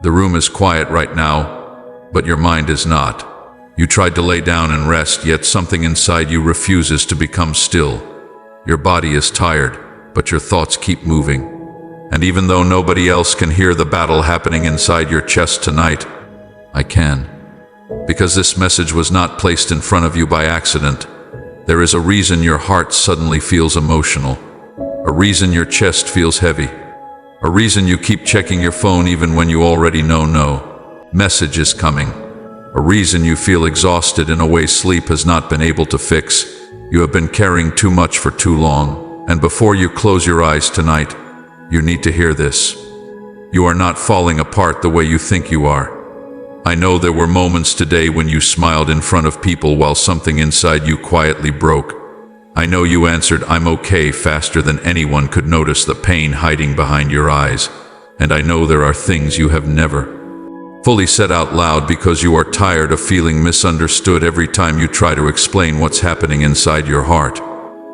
The room is quiet right now, but your mind is not. You tried to lay down and rest, yet something inside you refuses to become still. Your body is tired, but your thoughts keep moving. And even though nobody else can hear the battle happening inside your chest tonight, I can. Because this message was not placed in front of you by accident. There is a reason your heart suddenly feels emotional. A reason your chest feels heavy. A reason you keep checking your phone even when you already know no message is coming. A reason you feel exhausted in a way sleep has not been able to fix. You have been carrying too much for too long. And before you close your eyes tonight, you need to hear this. You are not falling apart the way you think you are. I know there were moments today when you smiled in front of people while something inside you quietly broke. I know you answered, "I'm okay," faster than anyone could notice the pain hiding behind your eyes. And I know there are things you have never fully said out loud because you are tired of feeling misunderstood every time you try to explain what's happening inside your heart.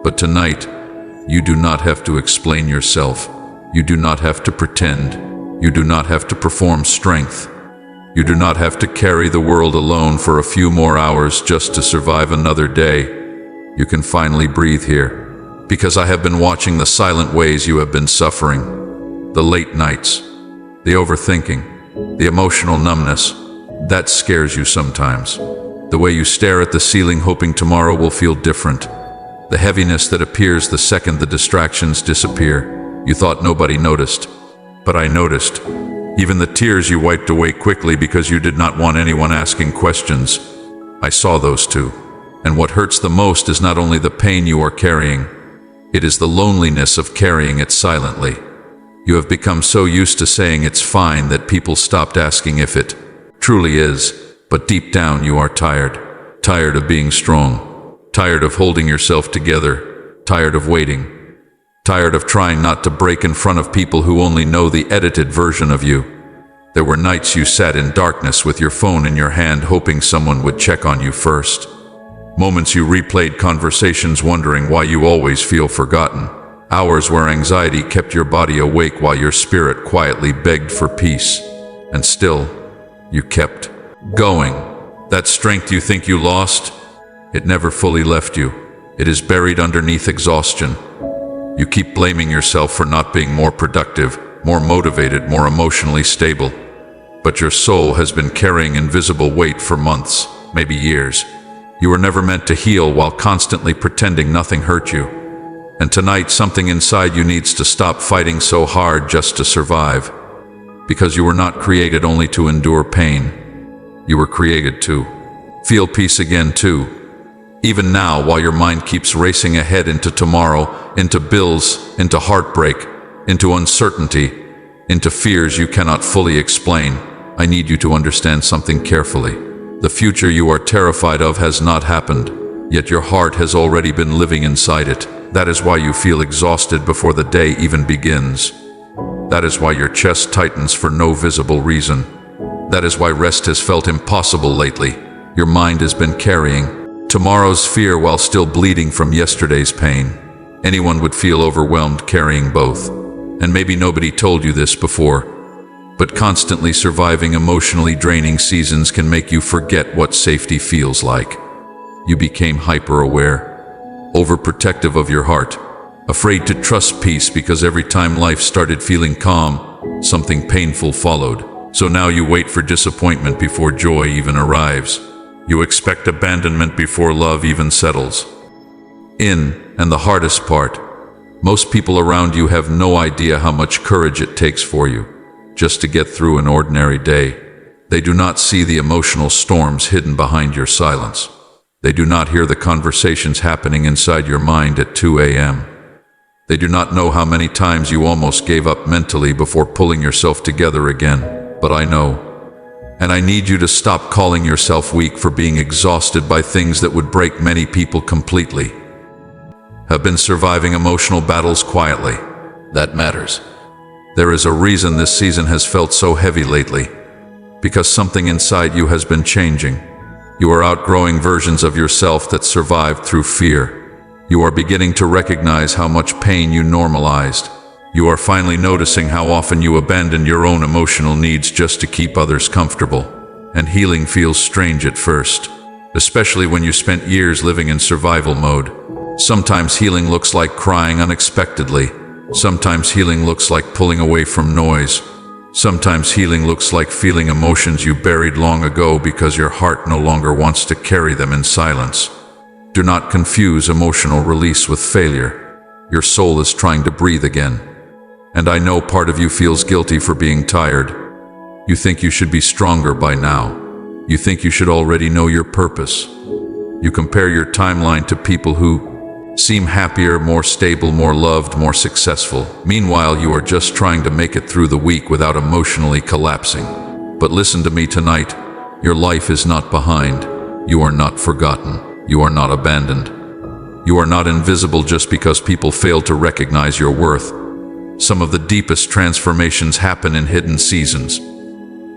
But tonight, you do not have to explain yourself. You do not have to pretend. You do not have to perform strength. You do not have to carry the world alone for a few more hours just to survive another day. You can finally breathe here, because I have been watching the silent ways you have been suffering. The late nights, the overthinking, the emotional numbness. That scares you sometimes. The way you stare at the ceiling hoping tomorrow will feel different. The heaviness that appears the second the distractions disappear. You thought nobody noticed, but I noticed. Even the tears you wiped away quickly because you did not want anyone asking questions. I saw those too. And what hurts the most is not only the pain you are carrying, it is the loneliness of carrying it silently. You have become so used to saying it's fine that people stopped asking if it truly is. But deep down you are tired. Tired of being strong. Tired of holding yourself together. Tired of waiting. Tired of trying not to break in front of people who only know the edited version of you. There were nights you sat in darkness with your phone in your hand hoping someone would check on you first. Moments you replayed conversations wondering why you always feel forgotten. Hours where anxiety kept your body awake while your spirit quietly begged for peace. And still, you kept going. That strength you think you lost, it never fully left you. It is buried underneath exhaustion. You keep blaming yourself for not being more productive, more motivated, more emotionally stable. But your soul has been carrying invisible weight for months, maybe years. You were never meant to heal while constantly pretending nothing hurt you. And tonight, something inside you needs to stop fighting so hard just to survive. Because you were not created only to endure pain. You were created to feel peace again too. Even now, while your mind keeps racing ahead into tomorrow, into bills, into heartbreak, into uncertainty, into fears you cannot fully explain, I need you to understand something carefully. The future you are terrified of has not happened, yet your heart has already been living inside it. That is why you feel exhausted before the day even begins. That is why your chest tightens for no visible reason. That is why rest has felt impossible lately. Your mind has been carrying tomorrow's fear while still bleeding from yesterday's pain. Anyone would feel overwhelmed carrying both. And maybe nobody told you this before, but constantly surviving emotionally draining seasons can make you forget what safety feels like. You became hyper-aware, overprotective of your heart, afraid to trust peace because every time life started feeling calm, something painful followed. So now you wait for disappointment before joy even arrives. You expect abandonment before love even settles. And the hardest part, most people around you have no idea how much courage it takes for you just to get through an ordinary day. They do not see the emotional storms hidden behind your silence. They do not hear the conversations happening inside your mind at 2 a.m. They do not know how many times you almost gave up mentally before pulling yourself together again. But I know. And I need you to stop calling yourself weak for being exhausted by things that would break many people completely. Have been surviving emotional battles quietly. That matters. There is a reason this season has felt so heavy lately. Because something inside you has been changing. You are outgrowing versions of yourself that survived through fear. You are beginning to recognize how much pain you normalized, You are finally noticing how often you abandon your own emotional needs just to keep others comfortable. And healing feels strange at first, especially when you spent years living in survival mode. Sometimes healing looks like crying unexpectedly. Sometimes healing looks like pulling away from noise. Sometimes healing looks like feeling emotions you buried long ago because your heart no longer wants to carry them in silence. Do not confuse emotional release with failure. Your soul is trying to breathe again. And I know part of you feels guilty for being tired. You think you should be stronger by now. You think you should already know your purpose. You compare your timeline to people who seem happier, more stable, more loved, more successful. Meanwhile, you are just trying to make it through the week without emotionally collapsing. But listen to me tonight. Your life is not behind. You are not forgotten. You are not abandoned. You are not invisible just because people fail to recognize your worth. Some of the deepest transformations happen in hidden seasons.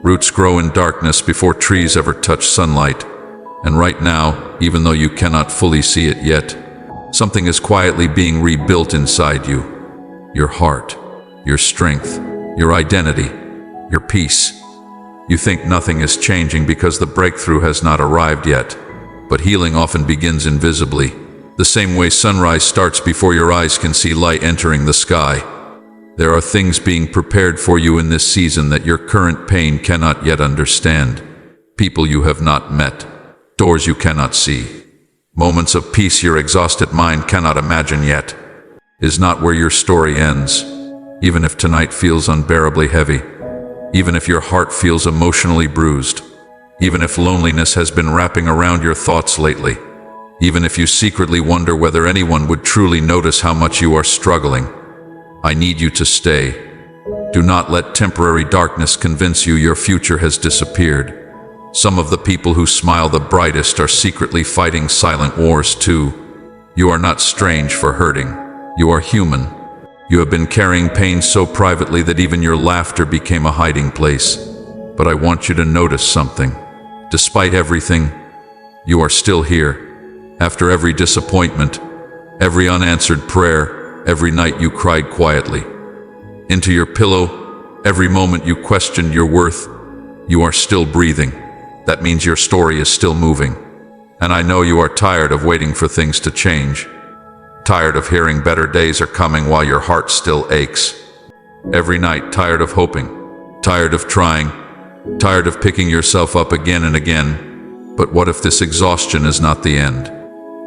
Roots grow in darkness before trees ever touch sunlight. And right now, even though you cannot fully see it yet, something is quietly being rebuilt inside you. Your heart, your strength, your identity, your peace. You think nothing is changing because the breakthrough has not arrived yet. But healing often begins invisibly, the same way sunrise starts before your eyes can see light entering the sky. There are things being prepared for you in this season that your current pain cannot yet understand. People you have not met, doors you cannot see, moments of peace your exhausted mind cannot imagine yet. Is not where your story ends. Even if tonight feels unbearably heavy, even if your heart feels emotionally bruised, even if loneliness has been wrapping around your thoughts lately, even if you secretly wonder whether anyone would truly notice how much you are struggling, I need you to stay. Do not let temporary darkness convince you your future has disappeared. Some of the people who smile the brightest are secretly fighting silent wars too. You are not strange for hurting. You are human. You have been carrying pain so privately that even your laughter became a hiding place. But I want you to notice something. Despite everything, you are still here. After every disappointment, every unanswered prayer, every night you cried quietly into your pillow, every moment you questioned your worth, you are still breathing. That means your story is still moving. And I know you are tired of waiting for things to change. Tired of hearing better days are coming while your heart still aches. Every night tired of hoping, tired of trying, tired of picking yourself up again and again. But what if this exhaustion is not the end?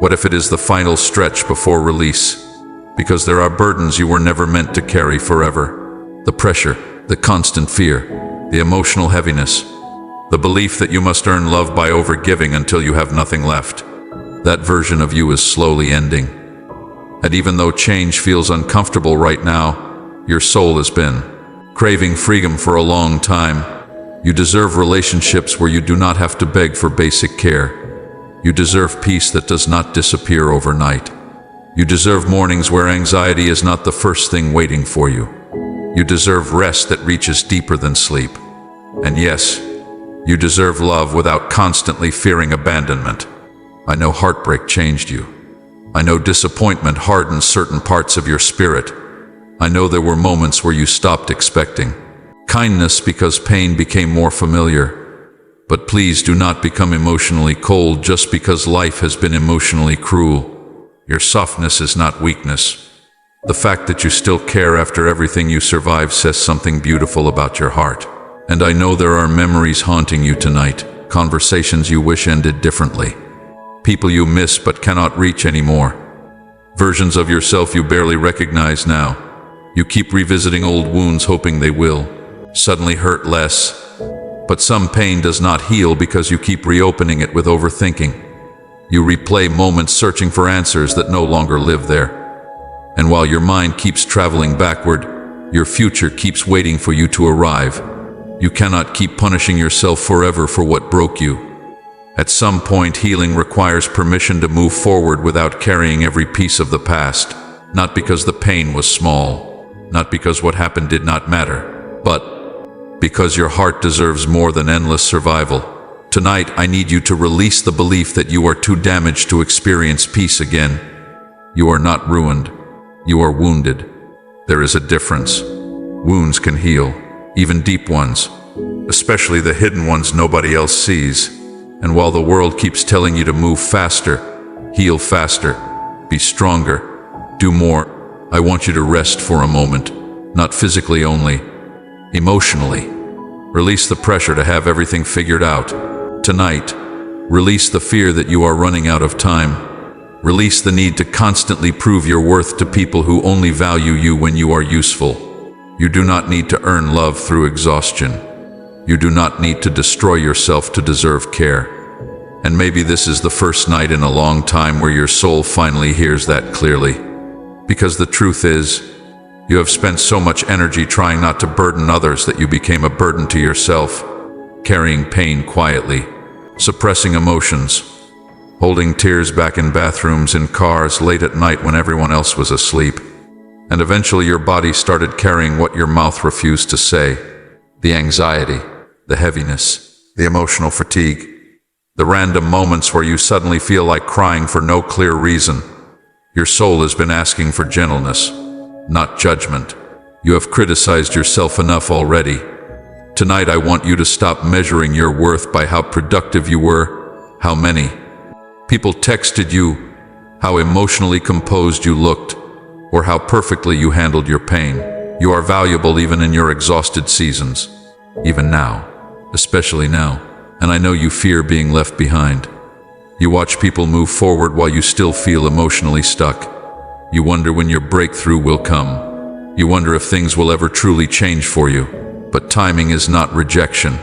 What if it is the final stretch before release? Because there are burdens you were never meant to carry forever. The pressure, the constant fear, the emotional heaviness, the belief that you must earn love by overgiving until you have nothing left. That version of you is slowly ending. And even though change feels uncomfortable right now, your soul has been craving freedom for a long time. You deserve relationships where you do not have to beg for basic care. You deserve peace that does not disappear overnight. You deserve mornings where anxiety is not the first thing waiting for you. You deserve rest that reaches deeper than sleep. And yes, you deserve love without constantly fearing abandonment. I know heartbreak changed you. I know disappointment hardened certain parts of your spirit. I know there were moments where you stopped expecting kindness because pain became more familiar. But please do not become emotionally cold just because life has been emotionally cruel. Your softness is not weakness. The fact that you still care after everything you survived says something beautiful about your heart. And I know there are memories haunting you tonight, conversations you wish ended differently, people you miss but cannot reach anymore, versions of yourself you barely recognize now. You keep revisiting old wounds hoping they will suddenly hurt less. But some pain does not heal because you keep reopening it with overthinking. You replay moments searching for answers that no longer live there. And while your mind keeps traveling backward, your future keeps waiting for you to arrive. You cannot keep punishing yourself forever for what broke you. At some point, healing requires permission to move forward without carrying every piece of the past. Not because the pain was small, not because what happened did not matter, but because your heart deserves more than endless survival. Tonight, I need you to release the belief that you are too damaged to experience peace again. You are not ruined. You are wounded. There is a difference. Wounds can heal, even deep ones, especially the hidden ones nobody else sees. And while the world keeps telling you to move faster, heal faster, be stronger, do more, I want you to rest for a moment, not physically only, emotionally. Release the pressure to have everything figured out. Tonight, release the fear that you are running out of time. Release the need to constantly prove your worth to people who only value you when you are useful. You do not need to earn love through exhaustion. You do not need to destroy yourself to deserve care. And maybe this is the first night in a long time where your soul finally hears that clearly. Because the truth is, you have spent so much energy trying not to burden others that you became a burden to yourself, carrying pain quietly, suppressing emotions, holding tears back in bathrooms, in cars, late at night when everyone else was asleep. And eventually your body started carrying what your mouth refused to say. The anxiety, the heaviness, the emotional fatigue, the random moments where you suddenly feel like crying for no clear reason. Your soul has been asking for gentleness, not judgment. You have criticized yourself enough already. Tonight I want you to stop measuring your worth by how productive you were, how many people texted you, how emotionally composed you looked, or how perfectly you handled your pain. You are valuable even in your exhausted seasons, even now, especially now. And I know you fear being left behind. You watch people move forward while you still feel emotionally stuck. You wonder when your breakthrough will come. You wonder if things will ever truly change for you. But timing is not rejection.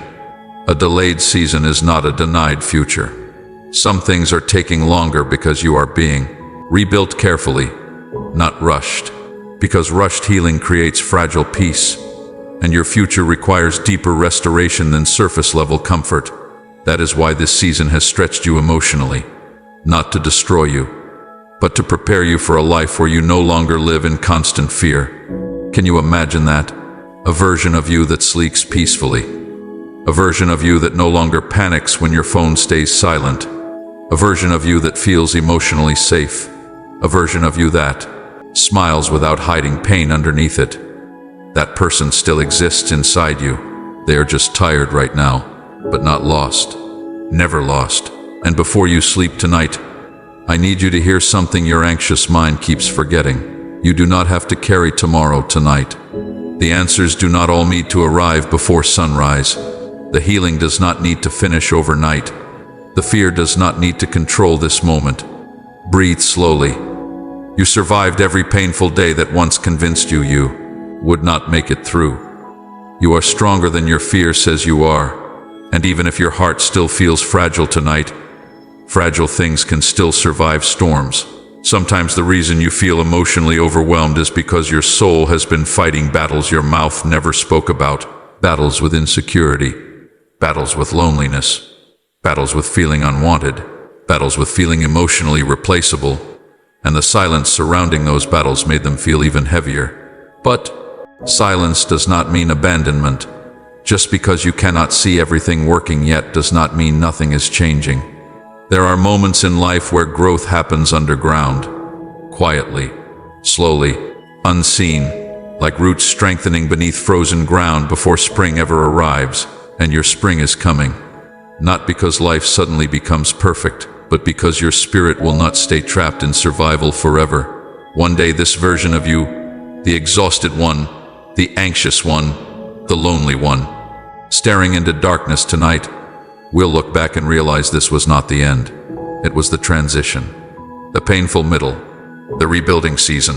A delayed season is not a denied future. Some things are taking longer because you are being rebuilt carefully, not rushed. Because rushed healing creates fragile peace, and your future requires deeper restoration than surface-level comfort. That is why this season has stretched you emotionally, not to destroy you, but to prepare you for a life where you no longer live in constant fear. Can you imagine that? A version of you that sleeps peacefully. A version of you that no longer panics when your phone stays silent. A version of you that feels emotionally safe. A version of you that smiles without hiding pain underneath it. That person still exists inside you. They are just tired right now, but not lost. Never lost. And before you sleep tonight, I need you to hear something your anxious mind keeps forgetting. You do not have to carry tomorrow tonight. The answers do not all need to arrive before sunrise. The healing does not need to finish overnight. The fear does not need to control this moment. Breathe slowly. You survived every painful day that once convinced you would not make it through. You are stronger than your fear says you are. And even if your heart still feels fragile tonight, fragile things can still survive storms. Sometimes the reason you feel emotionally overwhelmed is because your soul has been fighting battles your mouth never spoke about. Battles with insecurity, battles with loneliness, battles with feeling unwanted, battles with feeling emotionally replaceable, and the silence surrounding those battles made them feel even heavier. But silence does not mean abandonment. Just because you cannot see everything working yet does not mean nothing is changing. There are moments in life where growth happens underground, quietly, slowly, unseen, like roots strengthening beneath frozen ground before spring ever arrives. And your spring is coming, not because life suddenly becomes perfect, but because your spirit will not stay trapped in survival forever. One day this version of you, the exhausted one, the anxious one, the lonely one, staring into darkness tonight, will look back and realize this was not the end. It was the transition, the painful middle, the rebuilding season,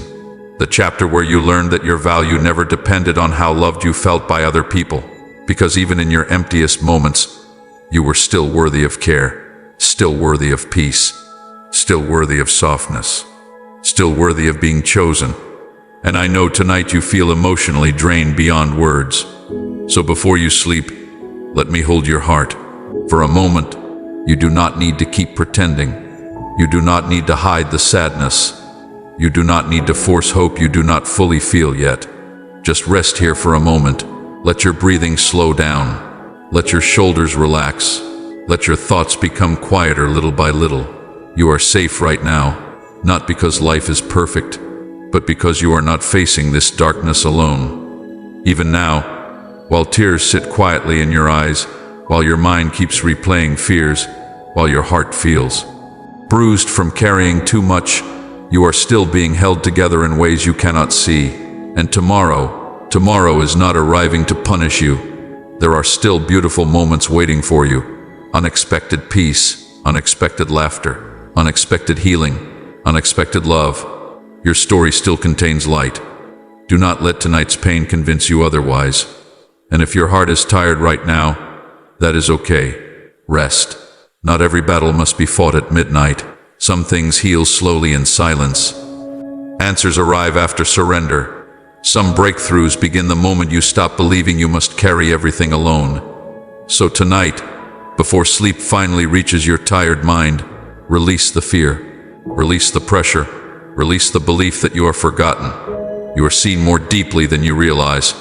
the chapter where you learned that your value never depended on how loved you felt by other people, because even in your emptiest moments, you were still worthy of care, still worthy of peace, still worthy of softness, still worthy of being chosen. And I know tonight you feel emotionally drained beyond words. So before you sleep, let me hold your heart. For a moment, you do not need to keep pretending. You do not need to hide the sadness. You do not need to force hope you do not fully feel yet. Just rest here for a moment. Let your breathing slow down. Let your shoulders relax. Let your thoughts become quieter little by little. You are safe right now, not because life is perfect, but because you are not facing this darkness alone. Even now, while tears sit quietly in your eyes, while your mind keeps replaying fears, while your heart feels bruised from carrying too much, you are still being held together in ways you cannot see. And tomorrow is not arriving to punish you. There are still beautiful moments waiting for you. Unexpected peace, unexpected laughter, unexpected healing, unexpected love. Your story still contains light. Do not let tonight's pain convince you otherwise. And if your heart is tired right now, that is okay. Rest. Not every battle must be fought at midnight. Some things heal slowly in silence. Answers arrive after surrender. Some breakthroughs begin the moment you stop believing you must carry everything alone. So tonight, before sleep finally reaches your tired mind, release the fear, release the pressure, release the belief that you are forgotten. You are seen more deeply than you realize.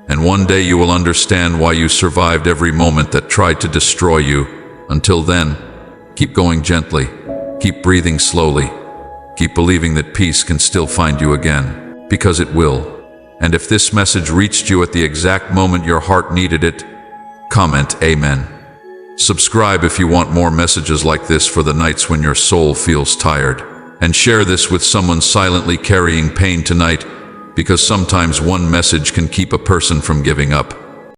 And one day you will understand why you survived every moment that tried to destroy you. Until then, keep going gently, keep breathing slowly, keep believing that peace can still find you again, because it will. And if this message reached you at the exact moment your heart needed it, comment Amen. Subscribe if you want more messages like this for the nights when your soul feels tired. And share this with someone silently carrying pain tonight, because sometimes one message can keep a person from giving up.